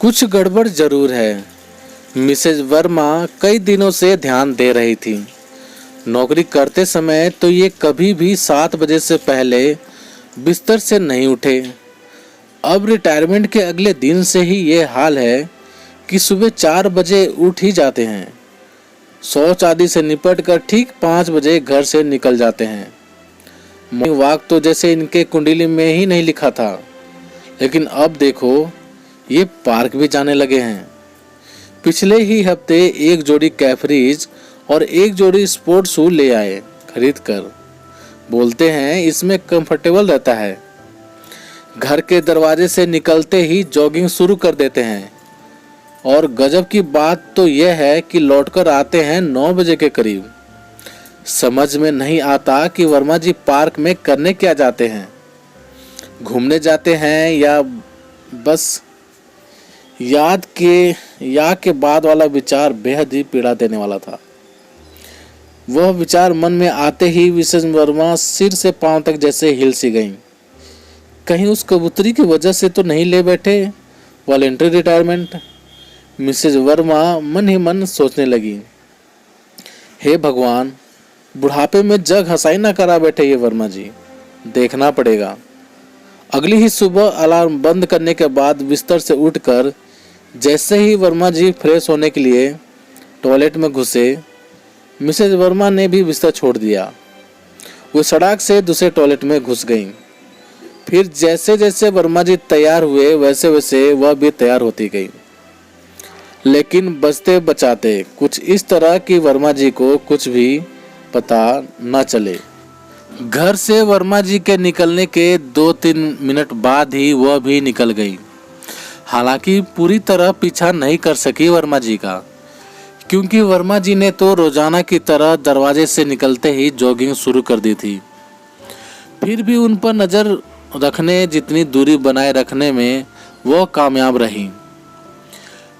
कुछ गड़बड़ जरूर है। मिसेज वर्मा कई दिनों से ध्यान दे रही थी। नौकरी करते समय तो ये कभी भी 7 बजे से पहले बिस्तर से नहीं उठे। अब रिटायरमेंट के अगले दिन से ही ये हाल है कि सुबह 4 बजे उठ ही जाते हैं। शौच आदि से निपट कर ठीक 5 बजे घर से निकल जाते हैं। मॉर्निंग वॉक तो जैसे इनके कुंडली में ही नहीं लिखा था, लेकिन अब देखो ये पार्क भी जाने लगे हैं। पिछले ही हफ्ते एक जोड़ी कैफरीज और एक जोड़ी स्पोर्ट शू ले आए खरीद कर। बोलते हैं इसमें कंफर्टेबल रहता है। घर के दरवाजे से निकलते ही जॉगिंग शुरू कर देते हैं और गजब की बात तो यह है कि लौटकर आते हैं 9 बजे के करीब। समझ में नहीं आता कि वर्मा जी पार्क में करने क्या जाते हैं, घूमने जाते हैं या बस। याद के बाद वाला विचार बेहद ही पीड़ा देने वाला था। वह विचार मन में आते ही मिसेज वर्मा सिर से पांव तक जैसे हिल सी गईं। कहीं उस कबूतरी की वजह से तो नहीं ले बैठे वॉलंटरी रिटायरमेंट। मिसेज वर्मा मन ही मन सोचने लगी, हे भगवान, बुढ़ापे में जग हंसाई ना करा बैठे ये वर्मा जी। देखना पड़ेगा। अगली ही सुबह अलार्म बंद करने के बाद बिस्तर से उठकर जैसे ही वर्मा जी फ्रेश होने के लिए टॉयलेट में घुसे, मिसेज वर्मा ने भी बिस्तर छोड़ दिया। वो सड़क से दूसरे टॉयलेट में घुस गईं। फिर जैसे जैसे वर्मा जी तैयार हुए वैसे वैसे वह भी तैयार होती गई, लेकिन बचते बचाते कुछ इस तरह कि वर्मा जी को कुछ भी पता न चले। घर से वर्मा जी के निकलने के 2-3 मिनट बाद ही वह भी निकल गई। हालांकि पूरी तरह पीछा नहीं कर सकी वर्मा जी का, क्योंकि वर्मा जी ने तो रोजाना की तरह दरवाजे से निकलते ही जॉगिंग शुरू कर दी थी। फिर भी उन पर नज़र रखने, जितनी दूरी बनाए रखने में वह कामयाब रही।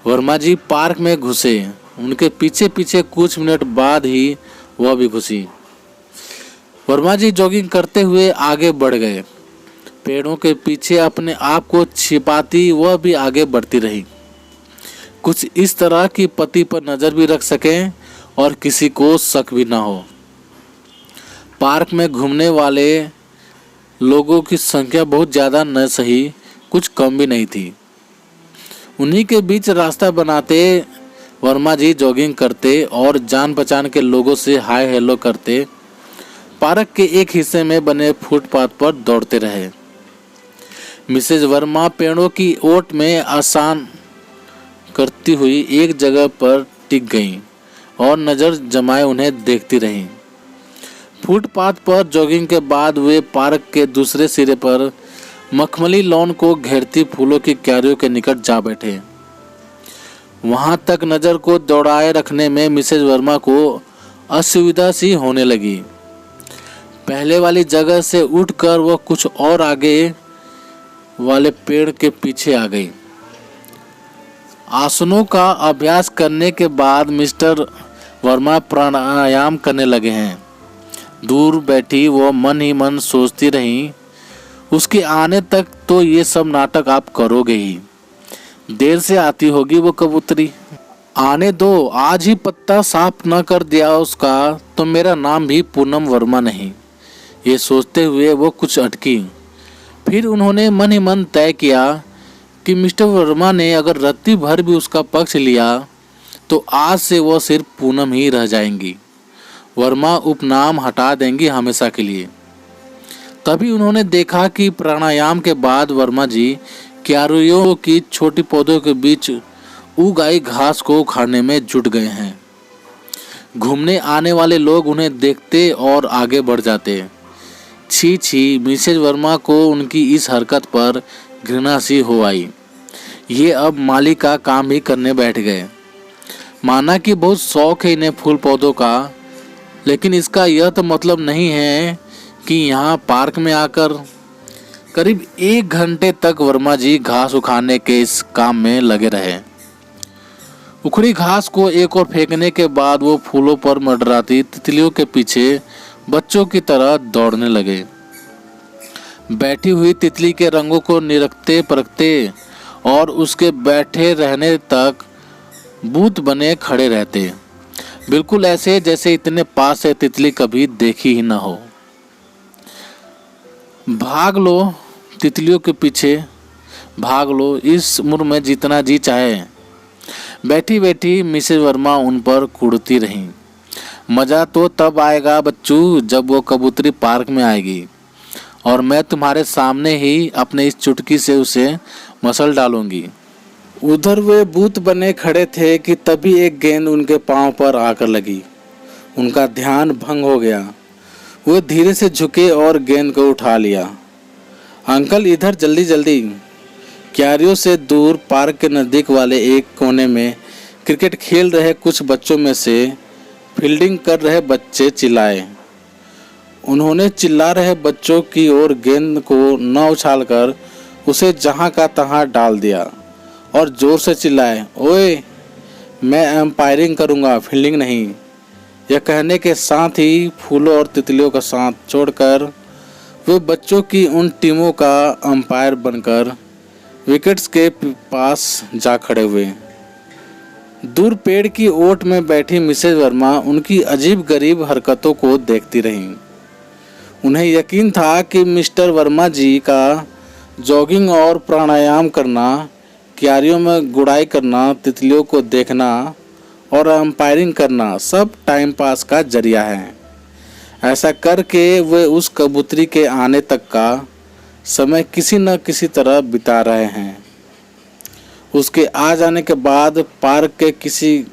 वर्मा जी पार्क में घुसे। उनके पीछे पीछे कुछ मिनट बाद ही वह भी घुसी। वर्मा जी जॉगिंग करते हुए आगे बढ़ गए। पेड़ों के पीछे अपने आप को छिपाती वह भी आगे बढ़ती रही, कुछ इस तरह कि पति पर नज़र भी रख सकें और किसी को शक भी ना हो। पार्क में घूमने वाले लोगों की संख्या बहुत ज़्यादा न सही, कुछ कम भी नहीं थी। उन्हीं के बीच रास्ता बनाते वर्मा जी जॉगिंग करते और जान पहचान के लोगों से हाय हेलो करते पार्क के एक हिस्से में बने फुटपाथ पर दौड़ते रहे। मिसेज वर्मा पेड़ों की ओट में आसान करती हुई एक जगह पर टिक गईं और नज़र जमाए उन्हें देखती रहीं। फुटपाथ पर जॉगिंग के बाद वे पार्क के दूसरे सिरे पर मखमली लॉन को घेरती फूलों की क्यारियों के निकट जा बैठे। वहां तक नज़र को दौड़ाए रखने में मिसेज वर्मा को असुविधा सी होने लगी। पहले वाली जगह से उठकर वह कुछ और आगे वाले पेड़ के पीछे आ गई। आसनों का अभ्यास करने के बाद मिस्टर वर्मा प्राणायाम करने लगे हैं। दूर बैठी वो मन ही मन सोचती रहीं, उसके आने तक तो ये सब नाटक आप करोगे ही। देर से आती होगी वो कबूतरी। आने दो, आज ही पत्ता साफ न कर दिया उसका तो मेरा नाम भी पूनम वर्मा नहीं। ये सोचते हुए वो कुछ अटकी। फिर उन्होंने मन ही मन तय किया कि मिस्टर वर्मा ने अगर रत्ती भर भी उसका पक्ष लिया तो आज से वो सिर्फ पूनम ही रह जाएंगी। वर्मा उपनाम हटा देंगी हमेशा के लिए। तभी उन्होंने देखा कि प्राणायाम के बाद वर्मा जी क्यारियों की छोटी पौधों के बीच उग आई घास को उखाड़ने में जुट गए हैं। घूमने आने वाले लोग उन्हें देखते और आगे बढ़ जाते। छी छी, मिसेज वर्मा को उनकी इस हरकत पर घृणा सी हो आई। ये अब माली का काम ही करने बैठ गए। माना कि बहुत शौक है इन्हें फूल पौधों का, लेकिन इसका यह तो मतलब नहीं है कि यहाँ पार्क में आकर करीब 1 घंटे तक वर्मा जी घास उखाड़ने के इस काम में लगे रहे। उखड़ी घास को एक और फेंकने के बाद वो फूलों पर मंडराती तितलियों के पीछे बच्चों की तरह दौड़ने लगे। बैठी हुई तितली के रंगों को निरखते परखते और उसके बैठे रहने तक भूत बने खड़े रहते, बिल्कुल ऐसे जैसे इतने पास से तितली कभी देखी ही ना हो। भाग लो तितलियों के पीछे, भाग लो इस उम्र में जितना जी चाहे। बैठी बैठी मिसेज वर्मा उन पर कूदती रहीं। मज़ा तो तब आएगा बच्चू जब वो कबूतरी पार्क में आएगी और मैं तुम्हारे सामने ही अपने इस चुटकी से उसे मसल डालूंगी। उधर वे भूत बने खड़े थे कि तभी एक गेंद उनके पांव पर आकर लगी। उनका ध्यान भंग हो गया। वो धीरे से झुके और गेंद को उठा लिया। अंकल इधर जल्दी जल्दी। क्यारियों से दूर पार्क के नज़दीक वाले एक कोने में क्रिकेट खेल रहे कुछ बच्चों में से फील्डिंग कर रहे बच्चे चिल्लाए। उन्होंने चिल्ला रहे बच्चों की ओर गेंद को न उछालकर उसे जहां का तहां डाल दिया और जोर से चिल्लाए, ओए मैं एम्पायरिंग करूंगा, फील्डिंग नहीं। यह कहने के साथ ही फूलों और तितलियों का साथ छोड़कर वे बच्चों की उन टीमों का अंपायर बनकर विकेट्स के पास जा खड़े हुए। दूर पेड़ की ओट में बैठी मिसेज वर्मा उनकी अजीब गरीब हरकतों को देखती रहीं। उन्हें यकीन था कि मिस्टर वर्मा जी का जॉगिंग और प्राणायाम करना, क्यारियों में गुड़ाई करना, तितलियों को देखना और अंपायरिंग करना सब टाइम पास का जरिया है। ऐसा करके वे उस कबूतरी के आने तक का समय किसी न किसी तरह बिता रहे हैं। उसके आ जाने के बाद पार्क के किसी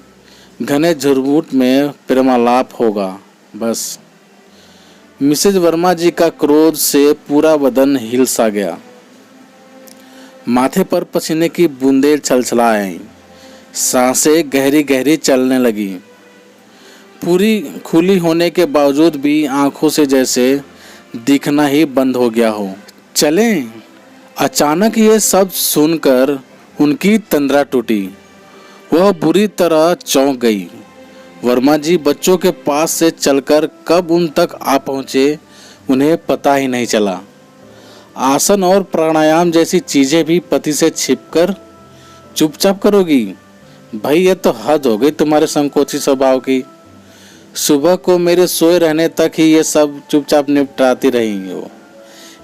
घने झुरमुट में प्रेमालाप होगा। बस मिसेज वर्मा जी का क्रोध से पूरा बदन हिल सा गया। माथे पर पसीने की बूंदें छलछला आईं। सांसें गहरी गहरी चलने लगी। पूरी खुली होने के बावजूद भी आंखों से जैसे दिखना ही बंद हो गया हो। चलें। अचानक ये सब सुनकर उनकी तंद्रा टूटी। वह बुरी तरह चौंक गई। वर्मा जी बच्चों के पास से चलकर कब उन तक आ पहुँचे उन्हें पता ही नहीं चला। आसन और प्राणायाम जैसी चीज़ें भी पति से छिपकर चुपचाप करोगी? भाई ये तो हद हो गई तुम्हारे संकोची स्वभाव की। सुबह को मेरे सोए रहने तक ही ये सब चुपचाप निपटाती रही हो,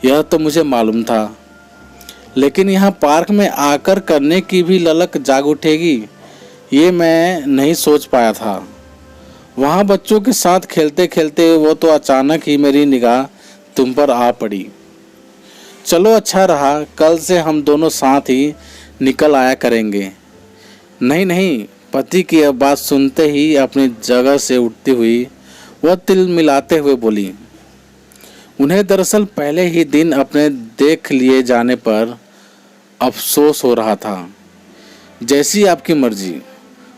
यह तो मुझे मालूम था, लेकिन यहाँ पार्क में आकर करने की भी ललक जाग उठेगी ये मैं नहीं सोच पाया था। वहाँ बच्चों के साथ खेलते खेलते वो तो अचानक ही मेरी निगाह तुम पर आ पड़ी। चलो अच्छा रहा, कल से हम दोनों साथ ही निकल आया करेंगे। नहीं नहीं, पति की यह बात सुनते ही अपनी जगह से उठती हुई वह तिल मिलाते हुए बोली। उन्हें दरअसल पहले ही दिन अपने देख लिए जाने पर अफसोस हो रहा था। जैसी आपकी मर्जी।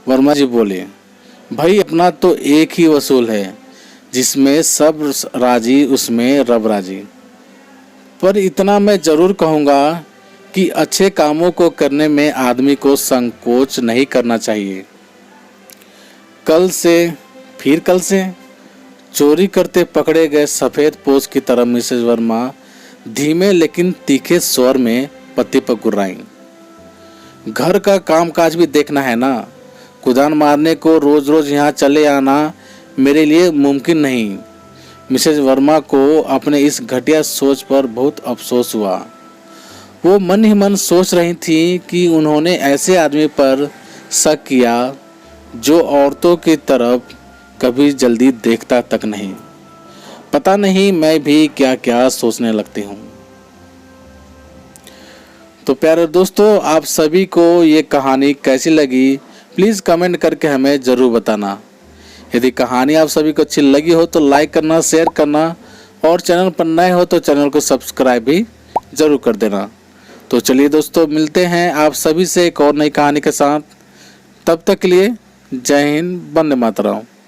वर्मा जी बोले, भाई अपना तो एक ही वसूल है, जिसमें सब राजी उसमें रब राजी। पर इतना मैं ज़रूर कहूँगा कि अच्छे कामों को करने में आदमी को संकोच नहीं करना चाहिए। कल से, फिर कल से चोरी करते पकड़े गए सफ़ेद पोश की तरह मिसेज वर्मा धीमे लेकिन तीखे स्वर में पति पर गुर्राई। घर का कामकाज भी देखना है ना। कुदान मारने को रोज रोज यहाँ चले आना मेरे लिए मुमकिन नहीं। मिसेज वर्मा को अपने इस घटिया सोच पर बहुत अफसोस हुआ। वो मन ही मन सोच रही थी कि उन्होंने ऐसे आदमी पर शक किया जो औरतों की तरफ कभी जल्दी देखता तक नहीं। पता नहीं मैं भी क्या क्या सोचने लगती हूँ। तो प्यारे दोस्तों, आप सभी को ये कहानी कैसी लगी प्लीज़ कमेंट करके हमें ज़रूर बताना। यदि कहानी आप सभी को अच्छी लगी हो तो लाइक करना, शेयर करना और चैनल पर नए हो तो चैनल को सब्सक्राइब भी ज़रूर कर देना। तो चलिए दोस्तों, मिलते हैं आप सभी से एक और नई कहानी के साथ। तब तक के लिए जय हिंद, वंदे मातरम।